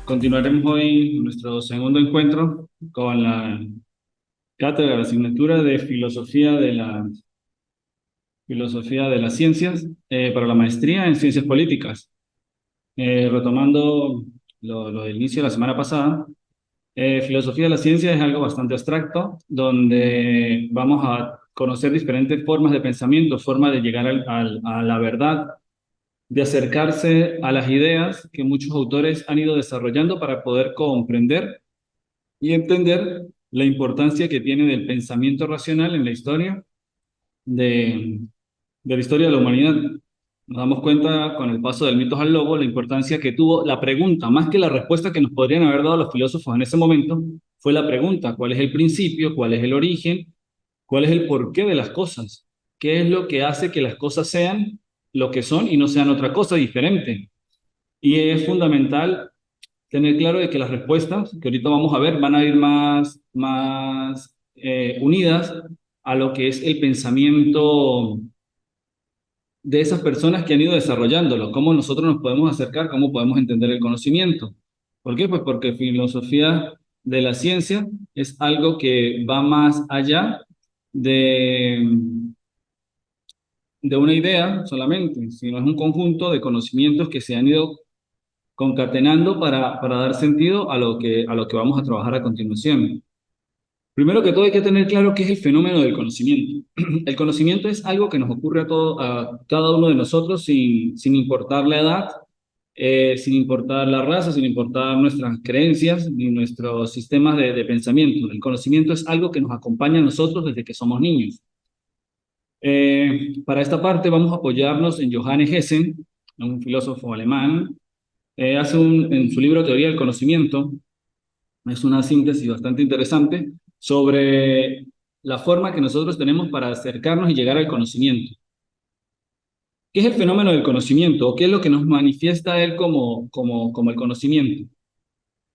Continuaremos hoy nuestro segundo encuentro con la cátedra de la asignatura de Filosofía de las Ciencias para la maestría en Ciencias Políticas. Retomando lo del inicio de la semana pasada, Filosofía de la Ciencia es algo bastante abstracto, donde vamos a conocer diferentes formas de pensamiento, formas de llegar a la verdad, de acercarse a las ideas que muchos autores han ido desarrollando para poder comprender y entender la importancia que tiene del pensamiento racional en la historia de, de la historia de la humanidad. Nos damos cuenta con el paso del mito al lobo la importancia que tuvo la pregunta, más que la respuesta que nos podrían haber dado los filósofos en ese momento, fue la pregunta: ¿cuál es el principio? ¿Cuál es el origen? ¿Cuál es el porqué de las cosas? ¿Qué es lo que hace que las cosas sean lo que son y no sean otra cosa diferente? Y es fundamental tener claro de que las respuestas que ahorita vamos a ver van a ir más unidas a lo que es el pensamiento de esas personas que han ido desarrollándolo, cómo nosotros nos podemos acercar, cómo podemos entender el conocimiento. ¿Por qué? Pues porque filosofía de la ciencia es algo que va más allá de, de una idea solamente, sino es un conjunto de conocimientos que se han ido concatenando para dar sentido a lo que vamos a trabajar a continuación. Primero que todo hay que tener claro qué es el fenómeno del conocimiento. El conocimiento es algo que nos ocurre a cada uno de nosotros sin importar la edad, sin importar la raza, sin importar nuestras creencias ni nuestros sistemas de pensamiento. El conocimiento es algo que nos acompaña a nosotros desde que somos niños. Para esta parte vamos a apoyarnos en Johannes Hessen, un filósofo alemán. En su libro Teoría del Conocimiento, es una síntesis bastante interesante sobre la forma que nosotros tenemos para acercarnos y llegar al conocimiento. ¿Qué es el fenómeno del conocimiento? ¿O qué es lo que nos manifiesta él como el conocimiento?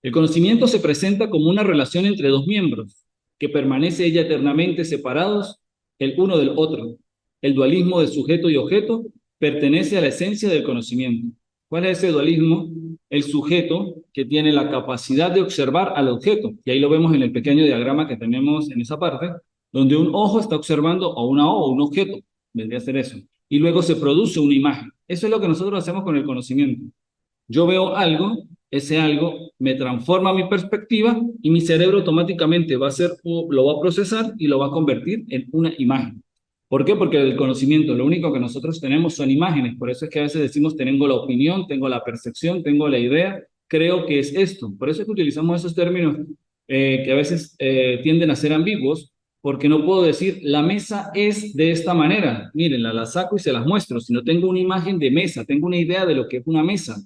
El conocimiento se presenta como una relación entre dos miembros, que permanece ella eternamente separados el uno del otro. El dualismo de sujeto y objeto pertenece a la esencia del conocimiento. ¿Cuál es ese dualismo? El sujeto que tiene la capacidad de observar al objeto, y ahí lo vemos en el pequeño diagrama que tenemos en esa parte, donde un ojo está observando a una O, un objeto, vendría a ser eso, y luego se produce una imagen. Eso es lo que nosotros hacemos con el conocimiento. Yo veo algo, ese algo me transforma mi perspectiva y mi cerebro automáticamente lo va a procesar y lo va a convertir en una imagen. ¿Por qué? Porque el conocimiento, lo único que nosotros tenemos son imágenes. Por eso es que a veces decimos, tengo la opinión, tengo la percepción, tengo la idea, creo que es esto. Por eso es que utilizamos esos términos que a veces tienden a ser ambiguos, porque no puedo decir, la mesa es de esta manera. Miren, la saco y se las muestro. Si no tengo una imagen de mesa, tengo una idea de lo que es una mesa.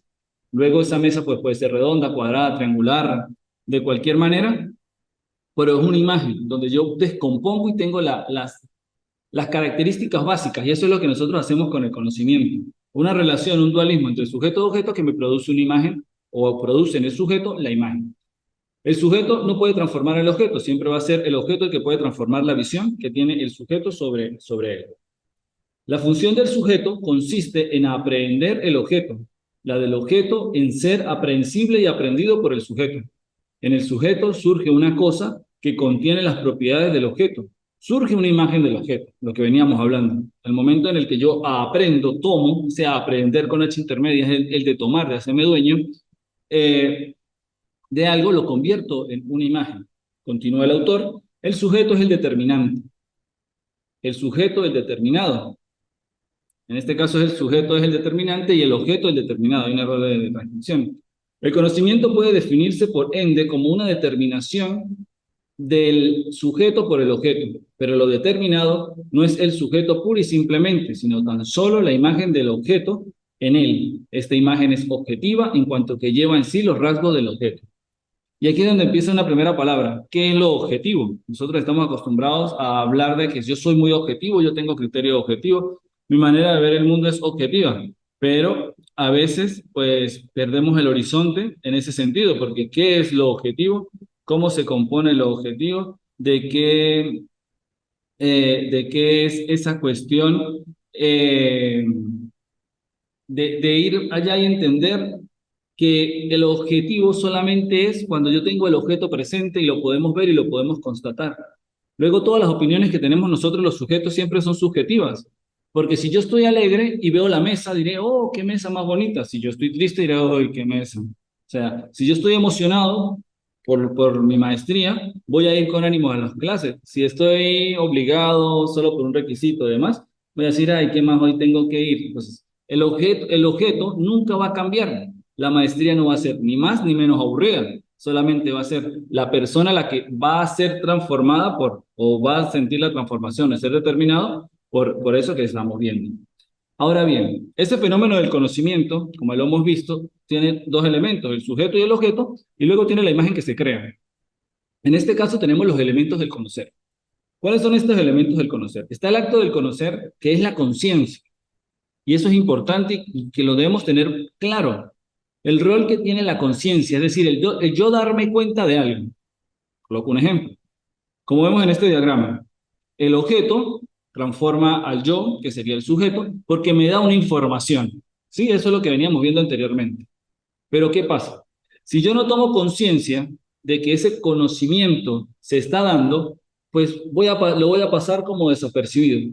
Luego esa mesa pues, puede ser redonda, cuadrada, triangular, de cualquier manera, pero es una imagen donde yo descompongo y tengo las características básicas, y eso es lo que nosotros hacemos con el conocimiento. Una relación, un dualismo entre sujeto y objeto que me produce una imagen o produce en el sujeto la imagen. El sujeto no puede transformar el objeto, siempre va a ser el objeto el que puede transformar la visión que tiene el sujeto sobre él. La función del sujeto consiste en aprehender el objeto, la del objeto en ser aprehensible y aprendido por el sujeto. En el sujeto surge una cosa que contiene las propiedades del objeto. Surge una imagen del objeto, lo que veníamos hablando. El momento en el que yo aprendo, tomo, o sea, aprender con H intermedia es el de tomar, de hacerme dueño, eh, de algo, lo convierto en una imagen. Continúa el autor, el sujeto es el determinante, el sujeto el determinado. En este caso el sujeto es el determinante y el objeto el determinado. Hay un error de transcripción. El conocimiento puede definirse por ende como una determinación del sujeto por el objeto, pero lo determinado no es el sujeto puro y simplemente, sino tan solo la imagen del objeto en él. Esta imagen es objetiva en cuanto que lleva en sí los rasgos del objeto. Y aquí es donde empieza una primera palabra. ¿Qué es lo objetivo? Nosotros estamos acostumbrados a hablar de que yo soy muy objetivo, yo tengo criterio objetivo, mi manera de ver el mundo es objetiva, pero a veces pues perdemos el horizonte en ese sentido, porque ¿qué es lo objetivo? ¿Cómo se compone lo objetivo? De qué es esa cuestión de ir allá y entender? que el objetivo solamente es cuando yo tengo el objeto presente y lo podemos ver y lo podemos constatar. Luego, todas las opiniones que tenemos nosotros los sujetos siempre son subjetivas, porque si yo estoy alegre y veo la mesa, diré, oh, qué mesa más bonita. Si yo estoy triste, diré, oh, qué mesa. O sea, si yo estoy emocionado por mi maestría, voy a ir con ánimo a las clases. Si estoy obligado solo por un requisito y demás, voy a decir, ay, ¿qué más hoy tengo que ir? Entonces, el objeto nunca va a cambiar. La maestría no va a ser ni más ni menos aburrida, solamente va a ser la persona la que va a ser transformada o va a sentir la transformación, a ser determinado por eso que estamos viendo. Ahora bien, ese fenómeno del conocimiento, como lo hemos visto, tiene dos elementos, el sujeto y el objeto, y luego tiene la imagen que se crea. En este caso tenemos los elementos del conocer. ¿Cuáles son estos elementos del conocer? Está el acto del conocer, que es la conciencia, y eso es importante y que lo debemos tener claro. El rol que tiene la conciencia, es decir, el yo darme cuenta de algo. Coloco un ejemplo. Como vemos en este diagrama, el objeto transforma al yo, que sería el sujeto, porque me da una información. Sí, eso es lo que veníamos viendo anteriormente. Pero ¿qué pasa? Si yo no tomo conciencia de que ese conocimiento se está dando, pues lo voy a pasar como desapercibido.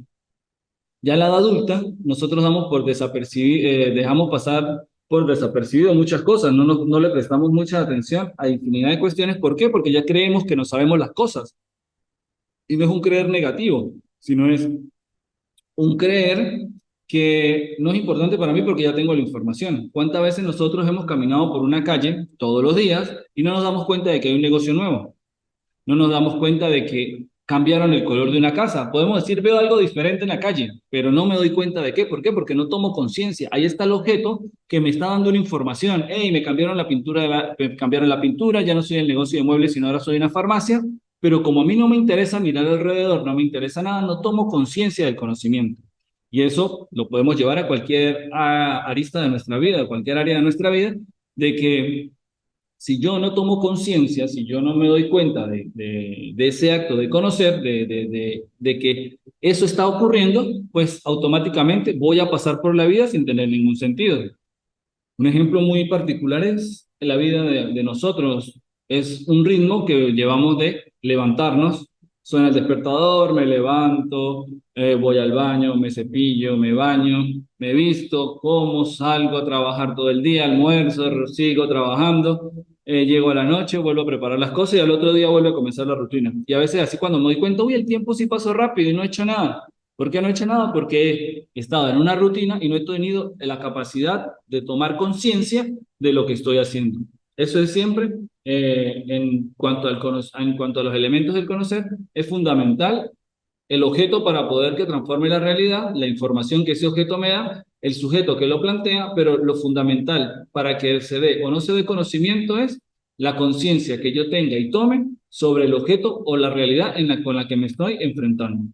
Ya en la edad adulta, nosotros damos por dejamos pasar por desapercibido muchas cosas, no le prestamos mucha atención a infinidad de cuestiones. ¿Por qué? Porque ya creemos que no sabemos las cosas. Y no es un creer negativo, sino es un creer que no es importante para mí porque ya tengo la información. ¿Cuántas veces nosotros hemos caminado por una calle todos los días y no nos damos cuenta de que hay un negocio nuevo? No nos damos cuenta de que cambiaron el color de una casa. Podemos decir, veo algo diferente en la calle, pero no me doy cuenta de qué. ¿Por qué? Porque no tomo conciencia. Ahí está el objeto que me está dando una información. Hey, me cambiaron la pintura, me cambiaron la pintura, ya no soy el negocio de muebles, sino ahora soy una farmacia. Pero como a mí no me interesa mirar alrededor, no me interesa nada, no tomo conciencia del conocimiento. Y eso lo podemos llevar a cualquier arista de nuestra vida, a cualquier área de nuestra vida, de que si yo no tomo conciencia, si yo no me doy cuenta de ese acto de conocer, de que eso está ocurriendo, pues automáticamente voy a pasar por la vida sin tener ningún sentido. Un ejemplo muy particular es la vida de nosotros. Es un ritmo que llevamos de levantarnos. Suena el despertador, me levanto, voy al baño, me cepillo, me baño, me visto, como, salgo a trabajar todo el día, almuerzo, sigo trabajando, llego a la noche, vuelvo a preparar las cosas y al otro día vuelvo a comenzar la rutina. Y a veces así cuando me doy cuenta, uy, el tiempo sí pasó rápido y no he hecho nada. ¿Por qué no he hecho nada? Porque he estado en una rutina y no he tenido la capacidad de tomar conciencia de lo que estoy haciendo. Eso es siempre, en cuanto a los elementos del conocer, es fundamental el objeto para poder que transforme la realidad, la información que ese objeto me da, el sujeto que lo plantea, pero lo fundamental para que se dé o no se dé conocimiento es la conciencia que yo tenga y tome sobre el objeto o la realidad con la que me estoy enfrentando.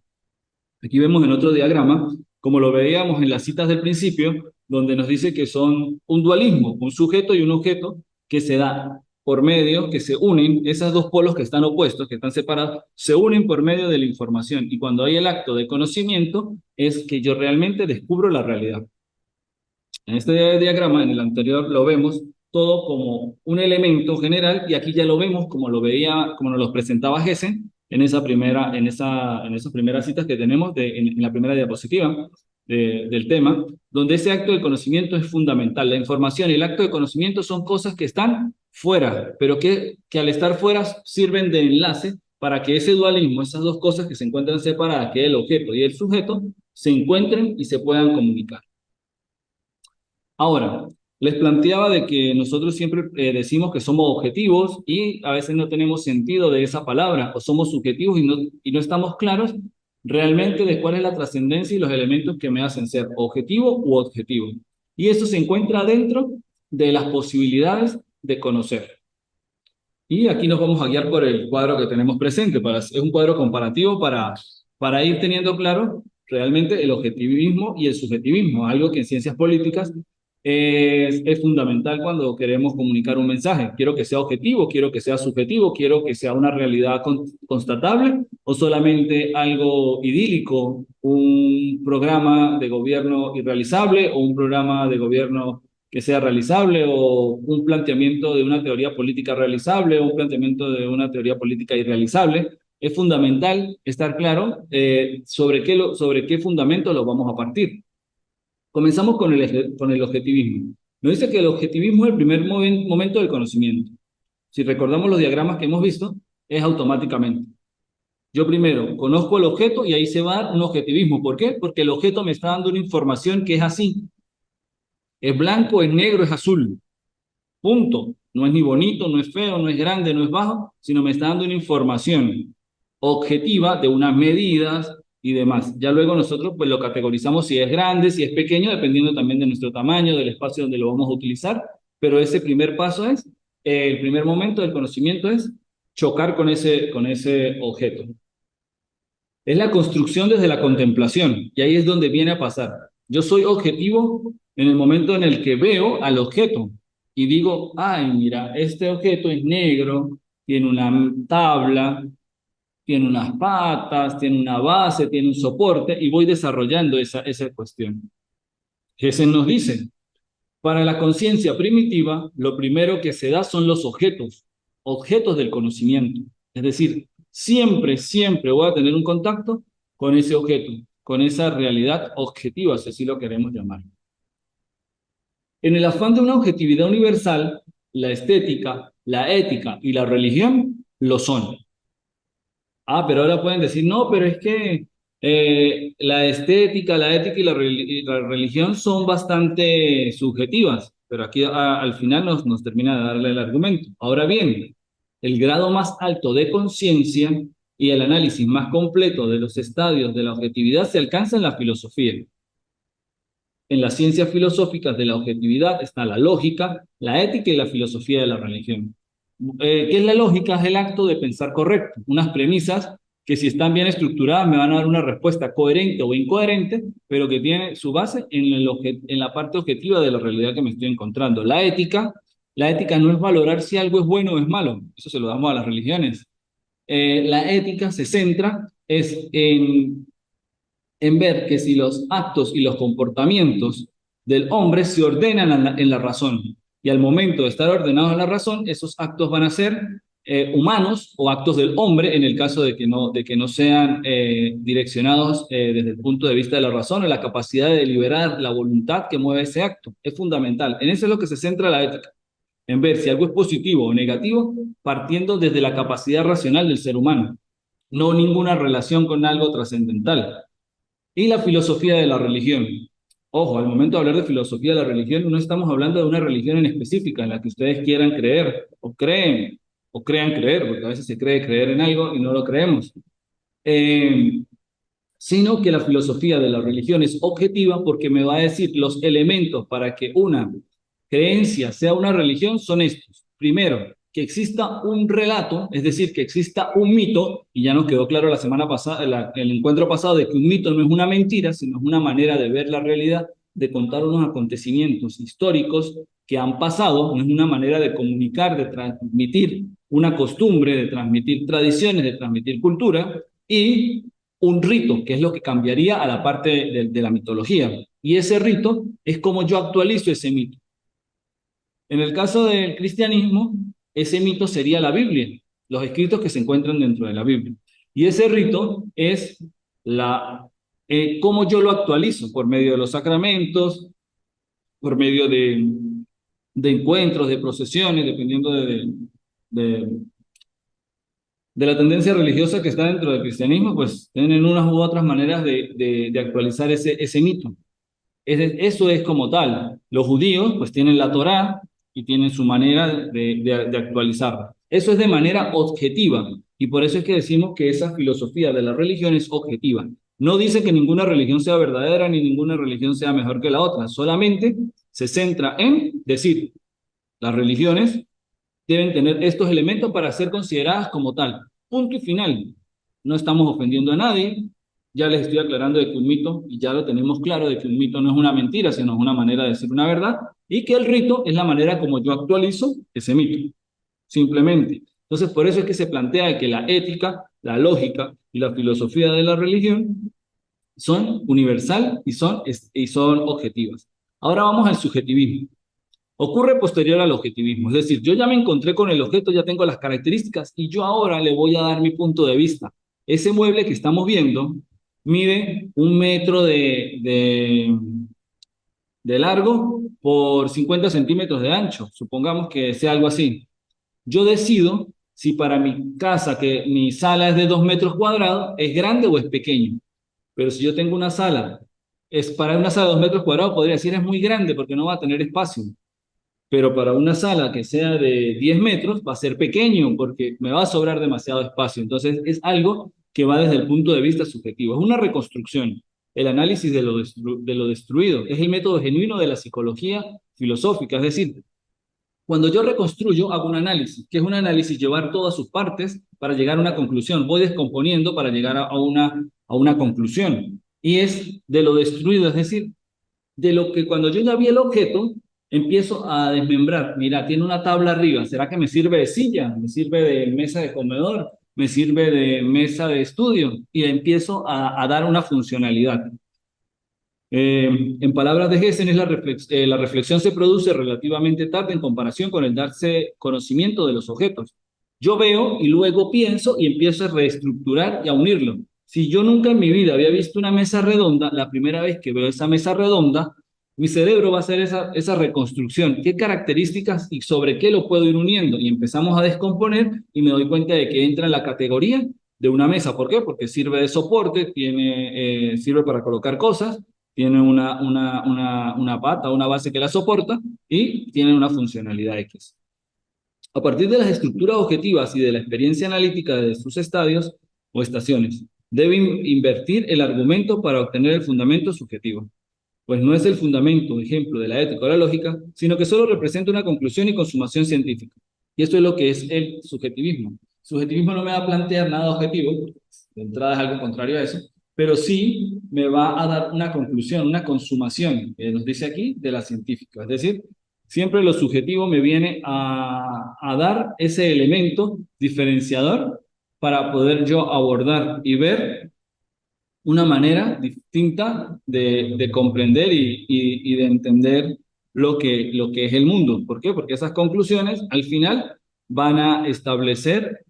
Aquí vemos en otro diagrama, como lo veíamos en las citas del principio, donde nos dice que son un dualismo, un sujeto y un objeto que se da por medio, que se unen, esos dos polos que están opuestos, que están separados, se unen por medio de la información. Y cuando hay el acto de conocimiento, es que yo realmente descubro la realidad. En este diagrama, en el anterior, lo vemos todo como un elemento general y aquí ya lo vemos como lo veía, como nos lo presentaba Gessen en esas primeras citas que tenemos en la primera diapositiva del tema, donde ese acto de conocimiento es fundamental. La información y el acto de conocimiento son cosas que están fuera, pero que al estar fuera sirven de enlace para que ese dualismo, esas dos cosas que se encuentran separadas, que es el objeto y el sujeto, se encuentren y se puedan comunicar. Ahora, les planteaba de que nosotros siempre decimos que somos objetivos y a veces no tenemos sentido de esa palabra, o somos subjetivos y no estamos claros realmente de cuál es la trascendencia y los elementos que me hacen ser objetivo u objetivo. Y eso se encuentra dentro de las posibilidades de conocer. Y aquí nos vamos a guiar por el cuadro que tenemos presente. Es un cuadro comparativo para ir teniendo claro realmente el objetivismo y el subjetivismo, algo que en ciencias políticas es fundamental cuando queremos comunicar un mensaje. Quiero que sea objetivo, quiero que sea subjetivo, quiero que sea una realidad constatable o solamente algo idílico, un programa de gobierno irrealizable o un programa de gobierno que sea realizable, o un planteamiento de una teoría política realizable, o un planteamiento de una teoría política irrealizable. Es fundamental estar claro sobre qué fundamento lo vamos a partir. Comenzamos con el objetivismo. Nos dice que el objetivismo es el primer momento del conocimiento. Si recordamos los diagramas que hemos visto, es automáticamente. Yo primero conozco el objeto y ahí se va a dar un objetivismo. ¿Por qué? Porque el objeto me está dando una información que es así. Es blanco, es negro, es azul. Punto. No es ni bonito, no es feo, no es grande, no es bajo, sino me está dando una información objetiva de unas medidas y demás. Ya luego nosotros pues lo categorizamos si es grande, si es pequeño, dependiendo también de nuestro tamaño, del espacio donde lo vamos a utilizar, pero ese primer paso es, el primer momento del conocimiento es chocar con ese objeto. Es la construcción desde la contemplación, y ahí es donde viene a pasar. Yo soy objetivo en el momento en el que veo al objeto y digo, ay, mira, este objeto es negro, tiene una tabla, tiene unas patas, tiene una base, tiene un soporte, y voy desarrollando esa cuestión. Jesús nos dice, para la conciencia primitiva, lo primero que se da son los objetos, objetos del conocimiento. Es decir, siempre voy a tener un contacto con ese objeto, con esa realidad objetiva, si así lo queremos llamar. En el afán de una objetividad universal, la estética, la ética y la religión lo son. Ah, pero ahora pueden decir, no, pero es que la estética, la ética y la religión son bastante subjetivas, pero aquí al final nos termina de darle el argumento. Ahora bien, el grado más alto de conciencia y el análisis más completo de los estadios de la objetividad se alcanza en la filosofía. En las ciencias filosóficas de la objetividad está la lógica, la ética y la filosofía de la religión. ¿Qué es la lógica? Es el acto de pensar correcto, unas premisas que si están bien estructuradas me van a dar una respuesta coherente o incoherente, pero que tiene su base en la parte objetiva de la realidad que me estoy encontrando. La ética no es valorar si algo es bueno o es malo, eso se lo damos a las religiones. La ética se centra en ver que si los actos y los comportamientos del hombre se ordenan en la razón, y al momento de estar ordenados en la razón, esos actos van a ser humanos o actos del hombre en el caso de que no sean direccionados desde el punto de vista de la razón o la capacidad de deliberar, la voluntad que mueve ese acto. Es fundamental. En eso es lo que se centra la ética, en ver si algo es positivo o negativo, partiendo desde la capacidad racional del ser humano, no ninguna relación con algo trascendental. Y la filosofía de la religión. Ojo, al momento de hablar de filosofía de la religión, no estamos hablando de una religión en específica en la que ustedes quieran creer, o crean creer, porque a veces se cree creer en algo y no lo creemos. Eh, Sino que la filosofía de la religión es objetiva porque me va a decir los elementos para que una creencia sea una religión son estos. Primero, que exista un relato, es decir, que exista un mito, y ya nos quedó claro la semana pasada, el encuentro pasado, de que un mito no es una mentira, sino es una manera de ver la realidad, de contar unos acontecimientos históricos que han pasado, no es una manera de comunicar, de transmitir una costumbre, de transmitir tradiciones, de transmitir cultura, y un rito, que es lo que cambiaría a la parte de la mitología. Y ese rito es como yo actualizo ese mito. En el caso del cristianismo, ese mito sería la Biblia, los escritos que se encuentran dentro de la Biblia. Y ese rito es cómo yo lo actualizo por medio de los sacramentos, por medio de encuentros, de procesiones, dependiendo de, de la tendencia religiosa que está dentro del cristianismo, pues tienen unas u otras maneras de actualizar ese mito. Eso es como tal. Los judíos pues tienen la Torá y tienen su manera de actualizarla. Eso es de manera objetiva, y por eso es que decimos que esa filosofía de la religión es objetiva. No dice que ninguna religión sea verdadera ni ninguna religión sea mejor que la otra, solamente se centra en decir, las religiones deben tener estos elementos para ser consideradas como tal. Punto y final. No estamos ofendiendo a nadie. Ya les estoy aclarando de que un mito, y ya lo tenemos claro, de que un mito no es una mentira, sino es una manera de decir una verdad, y que el rito es la manera como yo actualizo ese mito, simplemente. Entonces, por eso es que se plantea que la ética, la lógica y la filosofía de la religión son universal y son objetivas. Ahora vamos al subjetivismo. ocurre posterior al objetivismo. Es decir, yo ya me encontré con el objeto, ya tengo las características y yo ahora le voy a dar mi punto de vista. Ese mueble que estamos viendo mide 1 metro de largo por 50 centímetros de ancho. Supongamos que sea algo así. Yo decido si para mi casa, que mi sala es de 2 metros cuadrados, es grande o es pequeño. Pero si yo tengo una sala, es para una sala de 2 metros cuadrados, podría decir es muy grande porque no va a tener espacio. Pero para una sala que sea de 10 metros va a ser pequeño porque me va a sobrar demasiado espacio. Entonces es algo que va desde el punto de vista subjetivo. Es una reconstrucción, el análisis de lo destruido. Es el método genuino de la psicología filosófica. Es decir, cuando yo reconstruyo, hago un análisis. ¿Qué es un análisis? Llevar todas sus partes para llegar a una conclusión. Voy descomponiendo para llegar a una conclusión. Y es de lo destruido, es decir, de lo que cuando yo ya vi el objeto, empiezo a desmembrar. Mira, tiene una tabla arriba. ¿Será que me sirve de silla? ¿Me sirve de mesa de comedor? ¿Me sirve de mesa de estudio? Y empiezo a dar una funcionalidad. En palabras de Gessen, la reflexión se produce relativamente tarde en comparación con el darse conocimiento de los objetos. Yo veo y luego pienso y empiezo a reestructurar y a unirlo. Si yo nunca en mi vida había visto una mesa redonda, la primera vez que veo esa mesa redonda, mi cerebro va a hacer esa reconstrucción. ¿Qué características y sobre qué lo puedo ir uniendo? Y empezamos a descomponer y me doy cuenta de que entra en la categoría de una mesa. ¿Por qué? Porque sirve de soporte, sirve para colocar cosas, tiene una pata, una base que la soporta y tiene una funcionalidad X. A partir de las estructuras objetivas y de la experiencia analítica de sus estadios o estaciones, debe invertir el argumento para obtener el fundamento subjetivo. Pues no es el fundamento, ejemplo, de la ética o la lógica, sino que solo representa una conclusión y consumación científica. Y esto es lo que es el subjetivismo. Subjetivismo no me va a plantear nada objetivo, de entrada es algo contrario a eso, pero sí me va a dar una conclusión, una consumación, que nos dice aquí, de la científica. Es decir, siempre lo subjetivo me viene a dar ese elemento diferenciador para poder yo abordar y ver una manera distinta de comprender y de entender lo que es el mundo. ¿Por qué? Porque esas conclusiones al final van a establecer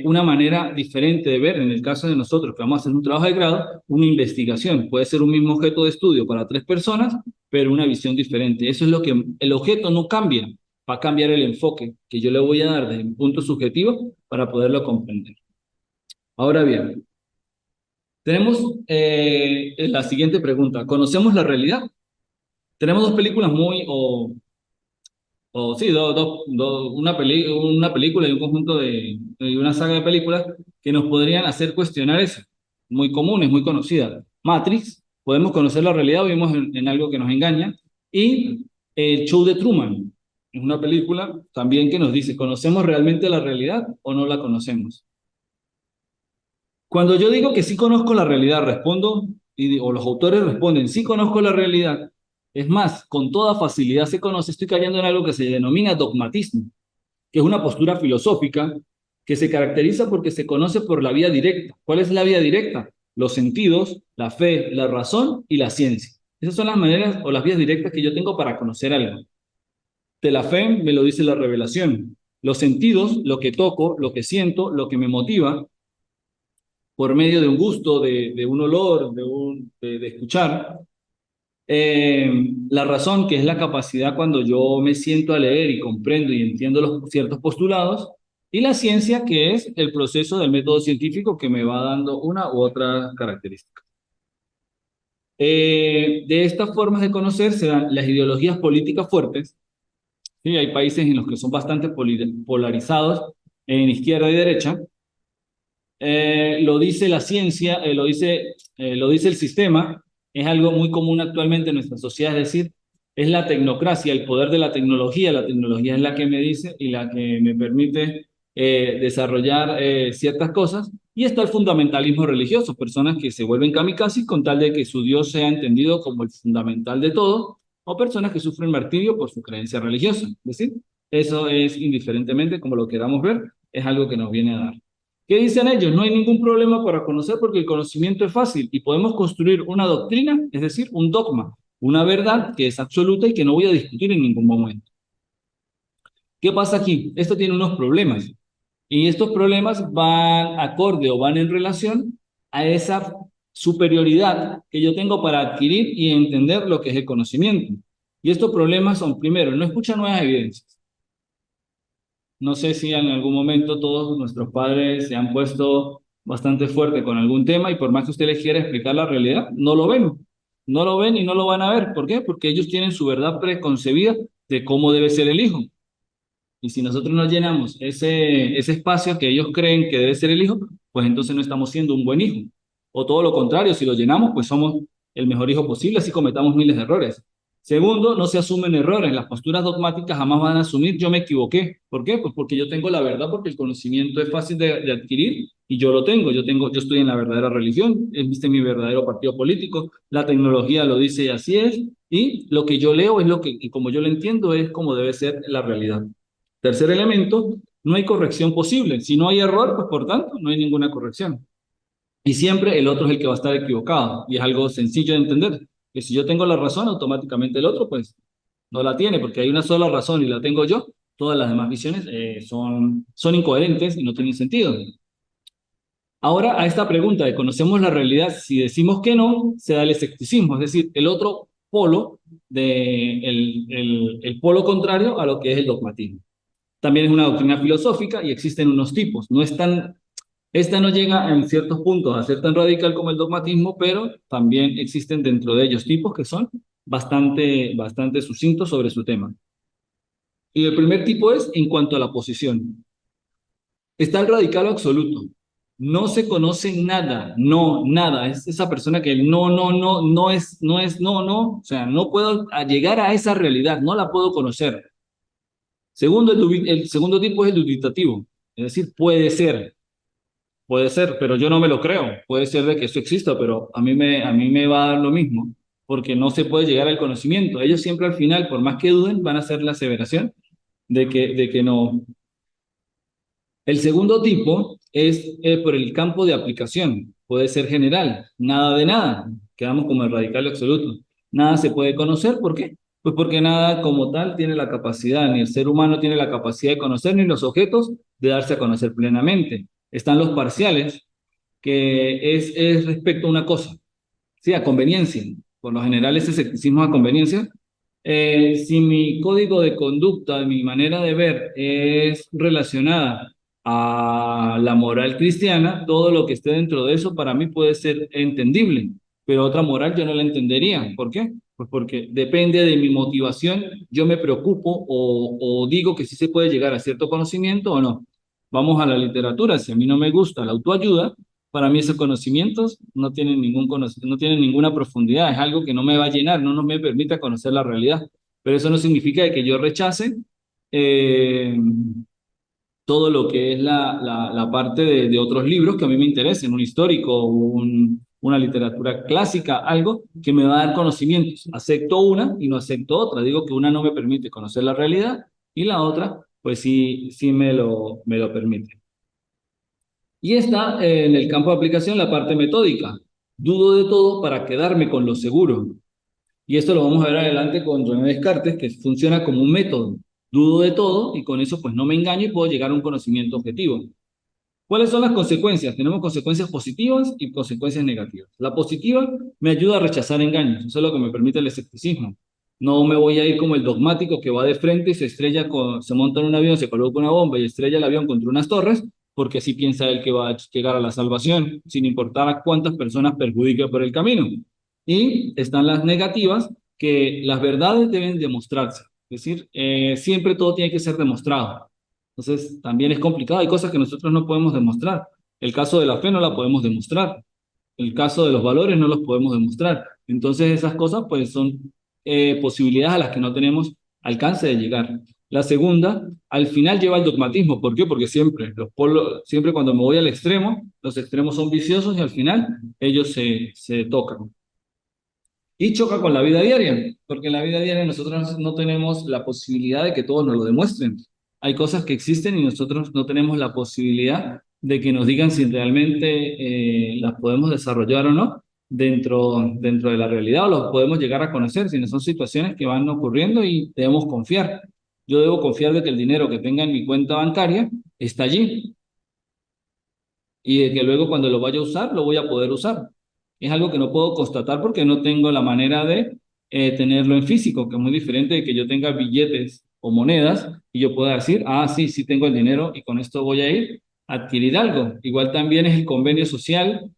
una manera diferente de ver, en el caso de nosotros que vamos a hacer un trabajo de grado, una investigación. Puede ser un mismo objeto de estudio para 3 personas, pero una visión diferente. Eso es lo que el objeto no cambia, va a cambiar el enfoque que yo le voy a dar desde un punto subjetivo para poderlo comprender. Ahora bien, tenemos la siguiente pregunta. ¿Conocemos la realidad? Tenemos dos películas o sí, una película y un conjunto de una saga de películas que nos podrían hacer cuestionar eso. Muy comunes, muy conocidas. Matrix, podemos conocer la realidad, vivimos en algo que nos engaña. Y el show de Truman, es una película también que nos dice, ¿conocemos realmente la realidad o no la conocemos? Cuando yo digo que sí conozco la realidad, respondo, o los autores responden, sí conozco la realidad. Es más, con toda facilidad se conoce, estoy cayendo en algo que se denomina dogmatismo, que es una postura filosófica que se caracteriza porque se conoce por la vía directa. ¿Cuál es la vía directa? Los sentidos, la fe, la razón y la ciencia. Esas son las maneras o las vías directas que yo tengo para conocer algo. De la fe me lo dice la revelación. Los sentidos, lo que toco, lo que siento, lo que me motiva, por medio de un gusto, de un olor, de escuchar. La razón, que es la capacidad cuando yo me siento a leer y comprendo y entiendo los ciertos postulados, y la ciencia, que es el proceso del método científico que me va dando una u otra característica. De estas formas de conocer se dan las ideologías políticas fuertes. ¿Sí? Hay países en los que son bastante polarizados en izquierda y derecha. Lo dice la ciencia, lo dice el sistema, es algo muy común actualmente en nuestra sociedad, es decir, es la tecnocracia, el poder de la tecnología es la que me dice y la que me permite desarrollar ciertas cosas, y está el fundamentalismo religioso, personas que se vuelven kamikazes con tal de que su Dios sea entendido como el fundamental de todo, o personas que sufren martirio por su creencia religiosa, es decir, eso es indiferentemente como lo queramos ver, es algo que nos viene a dar. ¿Qué dicen ellos? No hay ningún problema para conocer porque el conocimiento es fácil y podemos construir una doctrina, es decir, un dogma, una verdad que es absoluta y que no voy a discutir en ningún momento. ¿Qué pasa aquí? Esto tiene unos problemas y estos problemas van acorde o van en relación a esa superioridad que yo tengo para adquirir y entender lo que es el conocimiento. Y estos problemas son, primero, no escucha nuevas evidencias. No sé si en algún momento todos nuestros padres se han puesto bastante fuerte con algún tema y por más que usted les quiera explicar la realidad, no lo ven. No lo ven y no lo van a ver. ¿Por qué? Porque ellos tienen su verdad preconcebida de cómo debe ser el hijo. Y si nosotros no llenamos ese espacio que ellos creen que debe ser el hijo, pues entonces no estamos siendo un buen hijo. O todo lo contrario, si lo llenamos, pues somos el mejor hijo posible, así cometamos miles de errores. Segundo, no se asumen errores. Las posturas dogmáticas jamás van a asumir yo me equivoqué. ¿Por qué? Pues porque yo tengo la verdad, porque el conocimiento es fácil de adquirir y yo lo tengo. Yo estoy en la verdadera religión, este es mi verdadero partido político, la tecnología lo dice y así es. Y lo que yo leo es lo que, y como yo lo entiendo, es como debe ser la realidad. Tercer elemento, no hay corrección posible. Si no hay error, pues por tanto, no hay ninguna corrección. Y siempre el otro es el que va a estar equivocado. Y es algo sencillo de entender. Que si yo tengo la razón, automáticamente el otro, pues no la tiene, porque hay una sola razón y la tengo yo. Todas las demás visiones son incoherentes y no tienen sentido. Ahora, a esta pregunta de conocemos la realidad, si decimos que no, se da el escepticismo, es decir, el otro polo, el polo contrario a lo que es el dogmatismo. También es una doctrina filosófica y existen unos tipos. Esta no llega en ciertos puntos a ser tan radical como el dogmatismo, pero también existen dentro de ellos tipos que son bastante sucintos sobre su tema. Y el primer tipo es en cuanto a la posición. Está el radical o absoluto. No se conoce nada, no, nada. Es esa persona que no, o sea, no puedo llegar a esa realidad, no la puedo conocer. Segundo, el segundo tipo es el dubitativo, es decir, puede ser, pero yo no me lo creo. Puede ser de que eso exista, pero a mí me va a dar lo mismo, porque no se puede llegar al conocimiento. Ellos siempre al final, por más que duden, van a hacer la aseveración de que no. El segundo tipo es por el campo de aplicación. Puede ser general, nada de nada. Quedamos como el radical absoluto. Nada se puede conocer, ¿por qué? Pues porque nada como tal tiene la capacidad, ni el ser humano tiene la capacidad de conocer, ni los objetos de darse a conocer plenamente. Están los parciales, que es respecto a una cosa, sí, a conveniencia. Por lo general ese escepticismo a conveniencia. Si mi código de conducta, mi manera de ver es relacionada a la moral cristiana, todo lo que esté dentro de eso para mí puede ser entendible, pero otra moral yo no la entendería. ¿Por qué? Pues porque depende de mi motivación, yo me preocupo o digo que sí se puede llegar a cierto conocimiento o no. Vamos a la literatura, si a mí no me gusta la autoayuda, para mí esos conocimientos no tienen ninguna profundidad, es algo que no me va a llenar, no me permite conocer la realidad. Pero eso no significa que yo rechace eh, todo lo que es la parte de otros libros que a mí me interesen, un histórico, una literatura clásica, algo que me va a dar conocimientos. Acepto una y no acepto otra. Digo que una no me permite conocer la realidad y la otra, pues sí me lo permite. Y está en el campo de aplicación la parte metódica. Dudo de todo para quedarme con lo seguro. Y esto lo vamos a ver adelante con René Descartes, que funciona como un método. Dudo de todo y con eso pues no me engaño y puedo llegar a un conocimiento objetivo. ¿Cuáles son las consecuencias? Tenemos consecuencias positivas y consecuencias negativas. La positiva me ayuda a rechazar engaños. Eso es lo que me permite el escepticismo. No me voy a ir como el dogmático que va de frente y se monta en un avión, se coloca una bomba y estrella el avión contra unas torres, porque así piensa él que va a llegar a la salvación, sin importar a cuántas personas perjudique por el camino. Y están las negativas, que las verdades deben demostrarse. Es decir, siempre todo tiene que ser demostrado. Entonces, también es complicado. Hay cosas que nosotros no podemos demostrar. El caso de la fe no la podemos demostrar. El caso de los valores no los podemos demostrar. Entonces, esas cosas pues son posibilidades a las que no tenemos alcance de llegar. La segunda, al final lleva al dogmatismo. ¿Por qué? Porque siempre cuando me voy al extremo, los extremos son viciosos y al final ellos se tocan. Y choca con la vida diaria, porque en la vida diaria nosotros no tenemos la posibilidad de que todos nos lo demuestren. Hay cosas que existen y nosotros no tenemos la posibilidad de que nos digan si realmente las podemos desarrollar o no. dentro de la realidad o los podemos llegar a conocer, sino son situaciones que van ocurriendo y debemos confiar. Yo debo confiar de que el dinero que tenga en mi cuenta bancaria está allí y de que luego cuando lo vaya a usar, lo voy a poder usar. Es algo que no puedo constatar porque no tengo la manera de tenerlo en físico, que es muy diferente de que yo tenga billetes o monedas y yo pueda decir, ah, sí, sí tengo el dinero y con esto voy a ir a adquirir algo. Igual también es el convenio social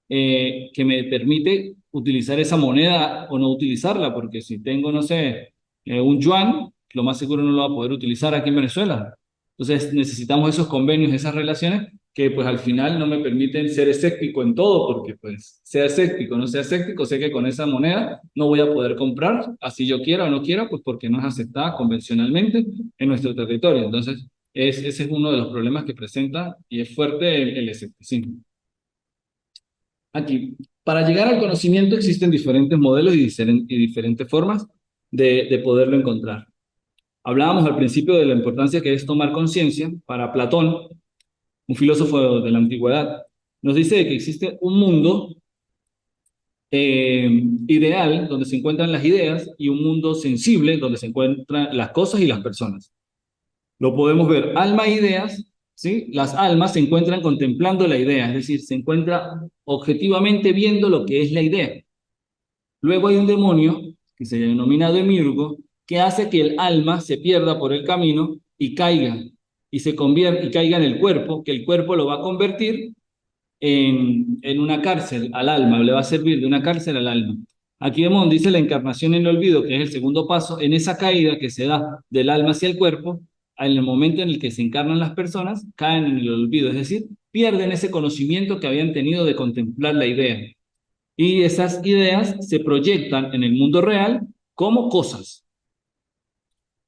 que me permite utilizar esa moneda o no utilizarla, porque si tengo, no sé, un yuan, lo más seguro no lo va a poder utilizar aquí en Venezuela. Entonces necesitamos esos convenios, esas relaciones que pues al final no me permiten ser escéptico en todo, porque pues sea escéptico o no sea escéptico, sé que con esa moneda no voy a poder comprar, así yo quiera o no quiera, pues porque no es aceptada convencionalmente en nuestro territorio. Entonces, ese es uno de los problemas que presenta y es fuerte el escepticismo. Aquí, para llegar al conocimiento existen diferentes modelos y diferentes formas de poderlo encontrar. Hablábamos al principio de la importancia que es tomar conciencia. Para Platón, un filósofo de la antigüedad, nos dice que existe un mundo ideal donde se encuentran las ideas y un mundo sensible donde se encuentran las cosas y las personas. Lo podemos ver, alma e ideas, ¿sí? Las almas se encuentran contemplando la idea, es decir, se encuentra objetivamente viendo lo que es la idea. Luego hay un demonio, que se denomina Demiurgo, que hace que el alma se pierda por el camino y caiga, y se convierte, y caiga en el cuerpo, que el cuerpo lo va a convertir en una cárcel al alma, le va a servir de una cárcel al alma. Aquí vemos donde dice la encarnación en el olvido, que es el segundo paso, en esa caída que se da del alma hacia el cuerpo, en el momento en el que se encarnan las personas, caen en el olvido, es decir, pierden ese conocimiento que habían tenido de contemplar la idea. Y esas ideas se proyectan en el mundo real como cosas.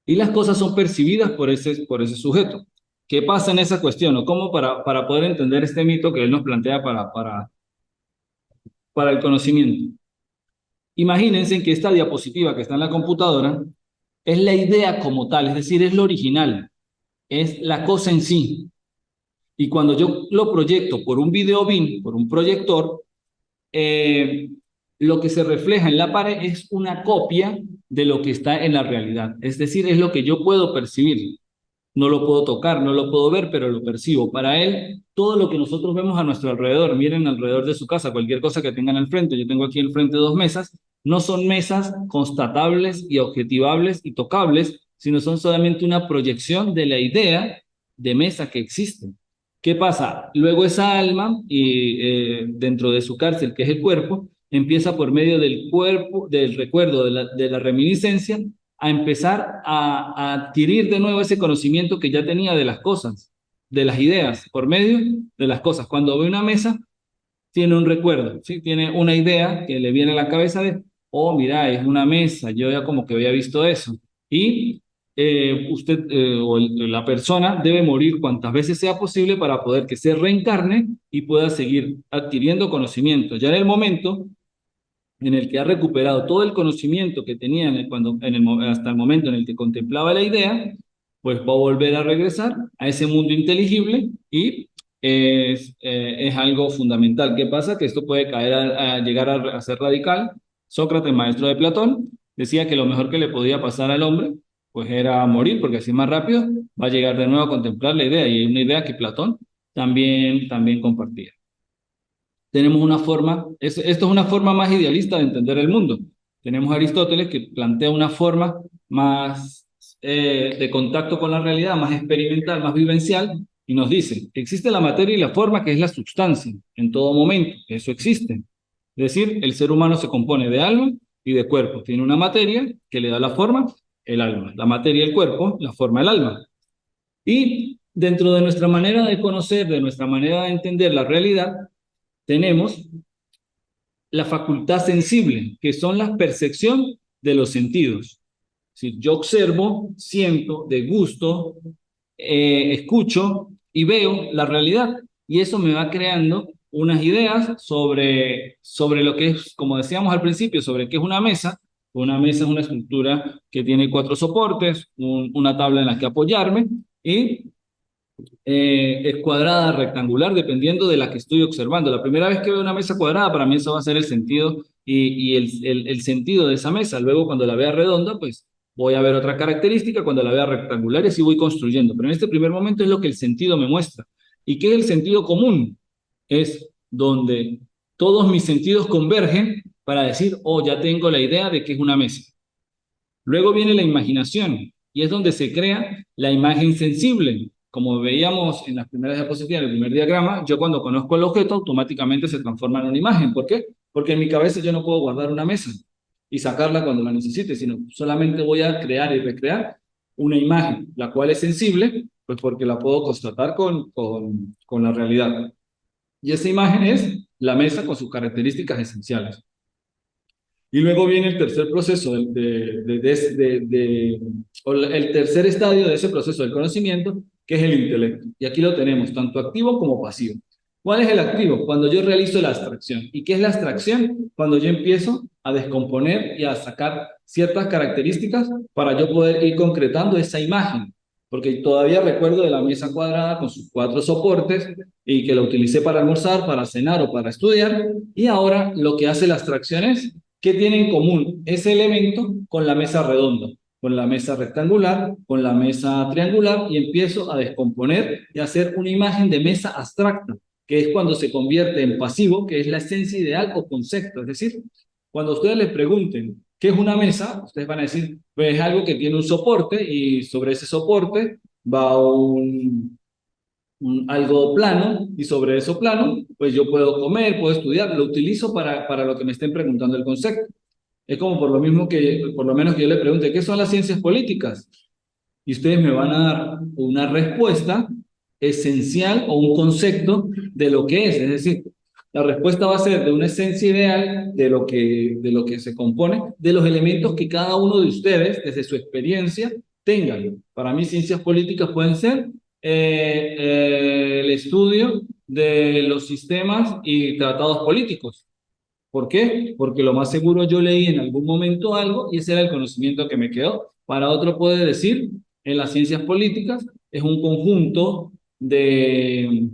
Y las cosas son percibidas por ese sujeto. ¿Qué pasa en esa cuestión? ¿O cómo para poder entender este mito que él nos plantea para el conocimiento? Imagínense que esta diapositiva que está en la computadora es la idea como tal, es decir, es lo original, es la cosa en sí. Y cuando yo lo proyecto por un video BIM, por un proyector, eh, lo que se refleja en la pared es una copia de lo que está en la realidad. Es decir, es lo que yo puedo percibir. No lo puedo tocar, no lo puedo ver, pero lo percibo. Para él, todo lo que nosotros vemos a nuestro alrededor, miren alrededor de su casa, cualquier cosa que tengan al frente, yo tengo aquí al frente dos mesas, no son mesas constatables y objetivables y tocables, sino son solamente una proyección de la idea de mesa que existe. ¿Qué pasa? Luego esa alma, dentro de su cárcel, que es el cuerpo, empieza por medio del cuerpo, del recuerdo, de la reminiscencia, a empezar a adquirir de nuevo ese conocimiento que ya tenía de las cosas, de las ideas, por medio de las cosas. Cuando ve una mesa, tiene un recuerdo, ¿sí? Tiene una idea que le viene a la cabeza de, oh, mira, es una mesa, yo ya como que había visto eso. Y usted o la persona debe morir cuantas veces sea posible para poder que se reencarne y pueda seguir adquiriendo conocimiento. Ya en el momento en el que ha recuperado todo el conocimiento que tenía hasta el momento en el que contemplaba la idea, pues va a volver a regresar a ese mundo inteligible y es algo fundamental. ¿Qué pasa? Que esto puede caer a llegar a ser radical. Sócrates, maestro de Platón, decía que lo mejor que le podía pasar al hombre pues era morir, porque así más rápido va a llegar de nuevo a contemplar la idea, y una idea que Platón también compartía. Tenemos una forma, esto es una forma más idealista de entender el mundo. Tenemos a Aristóteles que plantea una forma más de contacto con la realidad, más experimental, más vivencial, y nos dice, existe la materia y la forma, que es la sustancia, en todo momento, eso existe. Es decir, el ser humano se compone de alma y de cuerpo. Tiene una materia que le da la forma, el alma. La materia, el cuerpo, la forma, el alma. Y dentro de nuestra manera de conocer, de nuestra manera de entender la realidad, tenemos la facultad sensible, que son la percepción de los sentidos. Si yo observo, siento, degusto, escucho y veo la realidad, y eso me va creando unas ideas sobre lo que es, como decíamos al principio, sobre qué es una mesa. Una mesa es una estructura que tiene cuatro soportes, una tabla en la que apoyarme, y es cuadrada, rectangular, dependiendo de la que estoy observando. La primera vez que veo una mesa cuadrada, para mí eso va a ser el sentido y el sentido de esa mesa. Luego, cuando la vea redonda, pues voy a ver otra característica, cuando la vea rectangular y así voy construyendo. Pero en este primer momento es lo que el sentido me muestra. ¿Y qué es el sentido común? Es donde todos mis sentidos convergen para decir, oh, ya tengo la idea de que es una mesa. Luego viene la imaginación y es donde se crea la imagen sensible. Como veíamos en las primeras diapositivas, en el primer diagrama, yo cuando conozco el objeto automáticamente se transforma en una imagen. ¿Por qué? Porque en mi cabeza yo no puedo guardar una mesa y sacarla cuando la necesite, sino solamente voy a crear y recrear una imagen, la cual es sensible, pues porque la puedo constatar con la realidad. Y esa imagen es la mesa con sus características esenciales. Y luego viene el tercer proceso, o el tercer estadio de ese proceso del conocimiento, que es el intelecto. Y aquí lo tenemos, tanto activo como pasivo. ¿Cuál es el activo? Cuando yo realizo la abstracción. ¿Y qué es la abstracción? Cuando yo empiezo a descomponer y a sacar ciertas características para yo poder ir concretando esa imagen. Porque todavía recuerdo de la mesa cuadrada con sus 4 soportes y que la utilicé para almorzar, para cenar o para estudiar. Y ahora lo que hace la abstracción es ¿qué tiene en común ese elemento con la mesa redonda, con la mesa rectangular, con la mesa triangular? Y empiezo a descomponer y a hacer una imagen de mesa abstracta, que es cuando se convierte en pasivo, que es la esencia ideal o concepto. Es decir, cuando ustedes les pregunten qué es una mesa, ustedes van a decir, pues es algo que tiene un soporte y sobre ese soporte va algo plano y sobre eso plano, pues yo puedo comer, puedo estudiar, lo utilizo para lo que me estén preguntando el concepto. Es como por lo mismo que, por lo menos que yo le pregunte, ¿qué son las ciencias políticas? Y ustedes me van a dar una respuesta esencial o un concepto de lo que es decir, la respuesta va a ser de una esencia ideal de lo que se compone, de los elementos que cada uno de ustedes, desde su experiencia, tengan. Para mí, ciencias políticas pueden ser el estudio de los sistemas y tratados políticos. ¿Por qué? Porque lo más seguro yo leí en algún momento algo y ese era el conocimiento que me quedó. Para otro puede decir, en las ciencias políticas es un conjunto de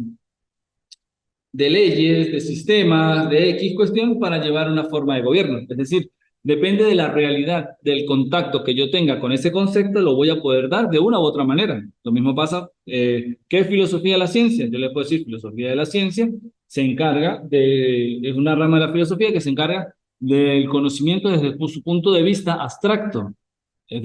leyes, de sistemas, de X cuestión para llevar una forma de gobierno. Es decir, depende de la realidad, del contacto que yo tenga con ese concepto, lo voy a poder dar de una u otra manera. Lo mismo pasa, ¿qué es filosofía de la ciencia? Yo le puedo decir, filosofía de la ciencia se encarga es una rama de la filosofía que se encarga del conocimiento desde su punto de vista abstracto. Es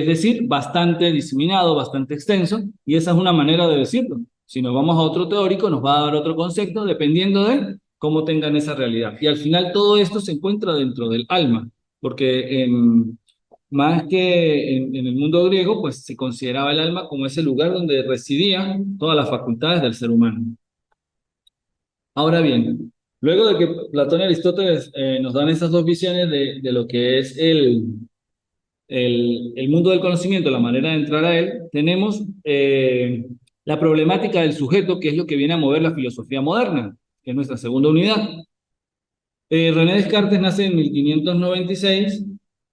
decir, bastante diseminado, bastante extenso, y esa es una manera de decirlo. Si nos vamos a otro teórico, nos va a dar otro concepto dependiendo de cómo tengan esa realidad. Y al final todo esto se encuentra dentro del alma, porque más que en el mundo griego, pues se consideraba el alma como ese lugar donde residían todas las facultades del ser humano. Ahora bien, luego de que Platón y Aristóteles nos dan esas dos visiones de lo que es el mundo del conocimiento, la manera de entrar a él, tenemos la problemática del sujeto, que es lo que viene a mover la filosofía moderna, que es nuestra segunda unidad. René Descartes nace en 1596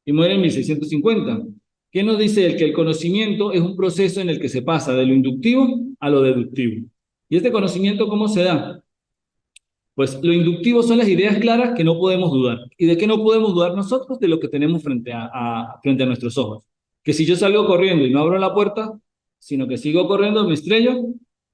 y muere en 1650. ¿Qué nos dice él? Que el conocimiento es un proceso en el que se pasa de lo inductivo a lo deductivo. ¿Y este conocimiento cómo se da? Pues lo inductivo son las ideas claras que no podemos dudar. ¿Y de qué no podemos dudar nosotros? De lo que tenemos frente a nuestros ojos. Que si yo salgo corriendo y no abro la puerta, sino que sigo corriendo, me estrello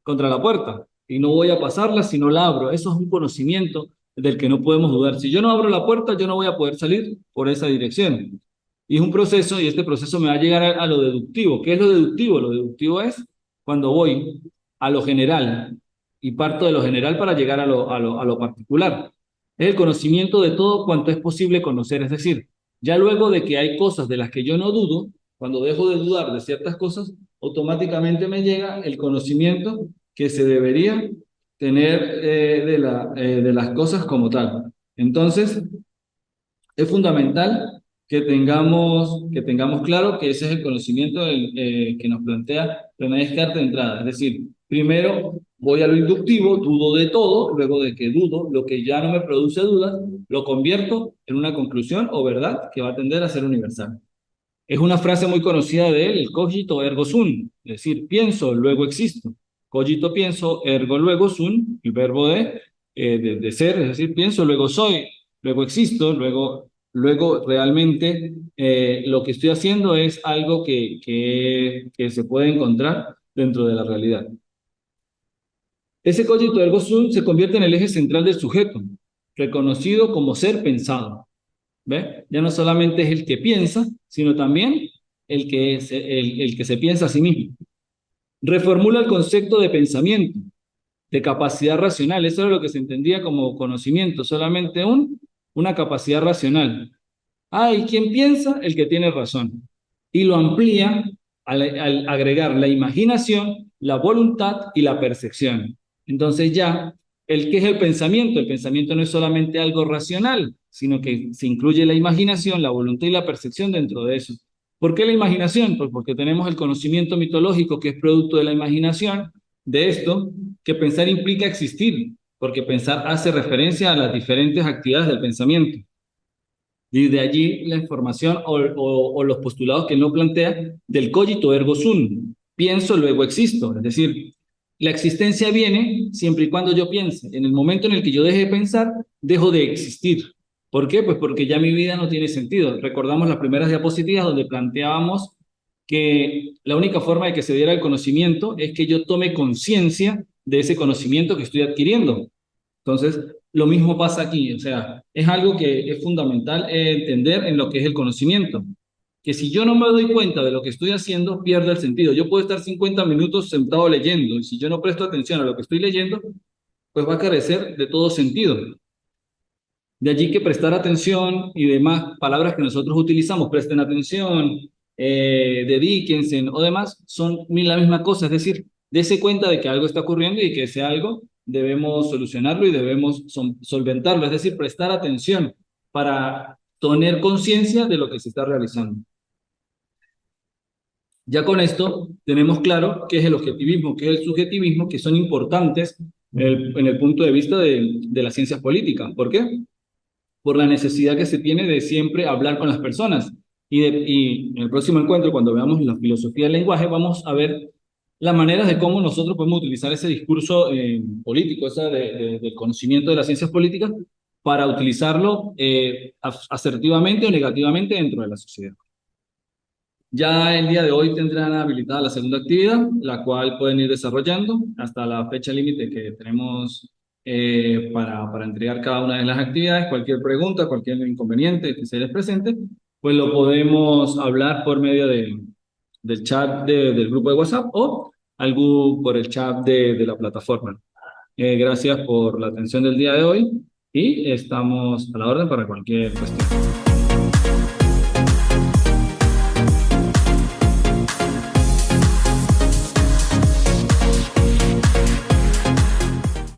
contra la puerta y no voy a pasarla si no la abro. Eso es un conocimiento del que no podemos dudar. Si yo no abro la puerta, yo no voy a poder salir por esa dirección. Y es un proceso, y este proceso me va a llegar a lo deductivo. ¿Qué es lo deductivo? Lo deductivo es cuando voy a lo general y parto de lo general para llegar a lo particular. Es el conocimiento de todo cuanto es posible conocer. Es decir, ya luego de que hay cosas de las que yo no dudo, cuando dejo de dudar de ciertas cosas, automáticamente me llega el conocimiento que se debería tener de las cosas como tal. Entonces, es fundamental que tengamos claro que ese es el conocimiento que nos plantea René Descartes de entrada. Es decir, primero voy a lo inductivo, dudo de todo, luego de que dudo, lo que ya no me produce dudas, lo convierto en una conclusión o verdad que va a tender a ser universal. Es una frase muy conocida de él, el cogito ergo sum, es decir, pienso, luego existo. cogito pienso, ergo luego sum, el verbo de ser, es decir, pienso, luego soy, luego existo, luego realmente lo que estoy haciendo es algo que se puede encontrar dentro de la realidad. Ese cogito ergo sum se convierte en el eje central del sujeto, reconocido como ser pensado. ¿Ve? Ya no solamente es el que piensa, sino también el que se piensa a sí mismo. Reformula el concepto de pensamiento, de capacidad racional. Eso era lo que se entendía como conocimiento, solamente una capacidad racional. Ah, ¿y quién piensa? El que tiene razón. Y lo amplía al agregar la imaginación, la voluntad y la percepción. Entonces ya, ¿qué es el pensamiento? El pensamiento no es solamente algo racional, sino que se incluye la imaginación, la voluntad y la percepción dentro de eso. ¿Por qué la imaginación? Pues porque tenemos el conocimiento mitológico que es producto de la imaginación, de esto, que pensar implica existir, porque pensar hace referencia a las diferentes actividades del pensamiento. Y de allí la información o los postulados que él no plantea del cogito ergo sum. Pienso, luego existo. Es decir, la existencia viene siempre y cuando yo piense. En el momento en el que yo deje de pensar, dejo de existir. ¿Por qué? Pues porque ya mi vida no tiene sentido. Recordamos las primeras diapositivas donde planteábamos que la única forma de que se diera el conocimiento es que yo tome conciencia de ese conocimiento que estoy adquiriendo. Entonces, lo mismo pasa aquí, o sea, es algo que es fundamental entender en lo que es el conocimiento, que si yo no me doy cuenta de lo que estoy haciendo, pierdo el sentido. Yo puedo estar 50 minutos sentado leyendo, y si yo no presto atención a lo que estoy leyendo, pues va a carecer de todo sentido. De allí que prestar atención y demás palabras que nosotros utilizamos, presten atención, dedíquense o demás, son la misma cosa, es decir, dése cuenta de que algo está ocurriendo y que ese algo debemos solucionarlo y debemos solventarlo, es decir, prestar atención para tener conciencia de lo que se está realizando. Ya con esto tenemos claro qué es el objetivismo, qué es el subjetivismo, que son importantes en el punto de vista de las ciencias políticas. ¿Por qué? Por la necesidad que se tiene de siempre hablar con las personas. Y en el próximo encuentro, cuando veamos la filosofía del lenguaje, vamos a ver las maneras de cómo nosotros podemos utilizar ese discurso político, del conocimiento de las ciencias políticas, para utilizarlo asertivamente o negativamente dentro de la sociedad. Ya el día de hoy tendrán habilitada la segunda actividad, la cual pueden ir desarrollando hasta la fecha límite que tenemos para entregar cada una de las actividades. Cualquier pregunta, cualquier inconveniente que se les presente, pues lo podemos hablar por medio del chat del grupo de WhatsApp o algo por el chat de la plataforma. Gracias por la atención del día de hoy y estamos a la orden para cualquier cuestión.